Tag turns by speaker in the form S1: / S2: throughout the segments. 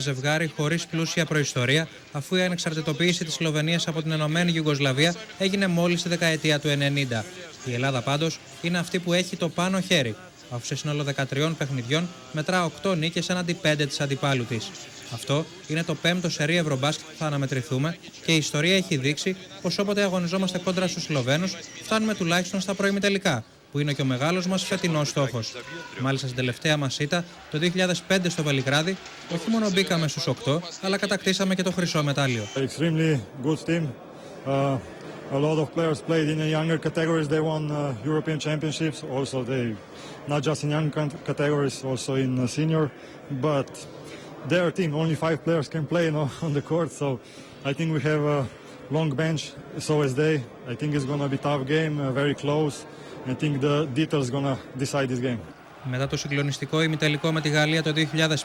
S1: Ζευγάρι χωρίς πλούσια προϊστορία, αφού η ανεξαρτητοποίηση της Σλοβενίας από την Ενωμένη Ιουγκοσλαβία έγινε μόλις τη δεκαετία του 90. Η Ελλάδα πάντως είναι αυτή που έχει το πάνω χέρι, αφού σε σύνολο 13 παιχνιδιών μετρά 8 νίκες έναντι 5 της αντιπάλου της. Αυτό είναι το 5ο σερί Ευρωμπάσκετ που θα αναμετρηθούμε και η ιστορία έχει δείξει πως όποτε αγωνιζόμαστε κόντρα στους Σλοβαίνους, φτάνουμε τουλάχιστον στα προημιτελικά, που είναι και ο μεγάλος μας φετινός στόχος. Μάλιστα στην τελευταία μας ήττα, το 2005 στο Βελιγράδι, όχι μόνο μπήκαμε στους 8, αλλά κατακτήσαμε και το χρυσό μετάλλιο.
S2: Extremely good team. A lot of players played in the younger categories. They won European championships. Also, they not just in young categories, also in senior. But their team, only 5 players can play on the court. So I think we have a long bench. So as they, I think it's going to be a tough game, very close. I think the details going to decide this game.
S1: Μετά το συγκλονιστικό ημιτελικό με τη Γαλλία το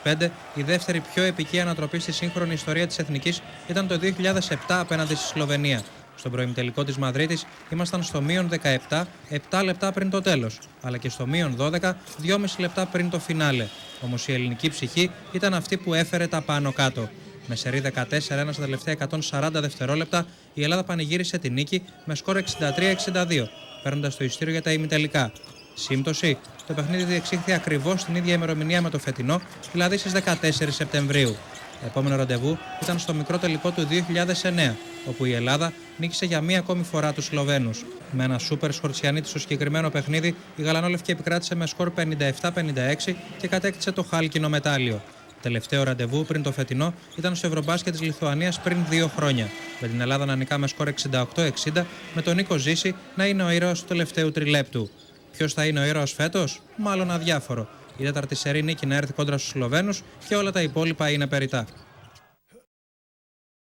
S1: 2005, η δεύτερη πιο επική ανατροπή στη σύγχρονη ιστορία της Εθνικής ήταν το 2007 απέναντι στη Σλοβενία. Στον προημιτελικό της Μαδρίτης ήμασταν στο μείον 17, 7 λεπτά πριν το τέλος, αλλά και στο μείον 12, 2,5 λεπτά πριν το φινάλε. Όμως η ελληνική ψυχή ήταν αυτή που έφερε τα πάνω κάτω. Με σερί 14-1 στα τελευταία 140 δευτερόλεπτα, η Ελλάδα πανηγύρισε τη νίκη με σκορ 63-62, παίρνοντας το ειστήριο για τα ημιτελικά. Σύμπτωση, το παιχνίδι διεξήχθη ακριβώς την ίδια ημερομηνία με το φετινό, δηλαδή στις 14 Σεπτεμβρίου. Επόμενο ραντεβού ήταν στο μικρό τελικό του 2009, όπου η Ελλάδα νίκησε για μία ακόμη φορά τους Σλοβαίνους. Με ένα σούπερ Σχορτσιανίτη στο συγκεκριμένο παιχνίδι, η γαλανόλευκη επικράτησε με σκορ 57-56 και κατέκτησε το χάλκινο μετάλλιο. Τελευταίο ραντεβού πριν το φετινό ήταν στο Ευρωμπάσκετ της Λιθουανίας πριν 2 χρόνια, με την Ελλάδα να νικά με σκορ 68-60, με τον Νίκο Ζήση να είναι ο ήρωας του τελευταίου τριλέπτου. Ποιος θα είναι ο ήρωας φέτος? Μάλλον αδιάφορο. Η τέταρτη σερί νίκη να έρθει κόντρα στους Σλοβαίνους και όλα τα υπόλοιπα είναι περιττά.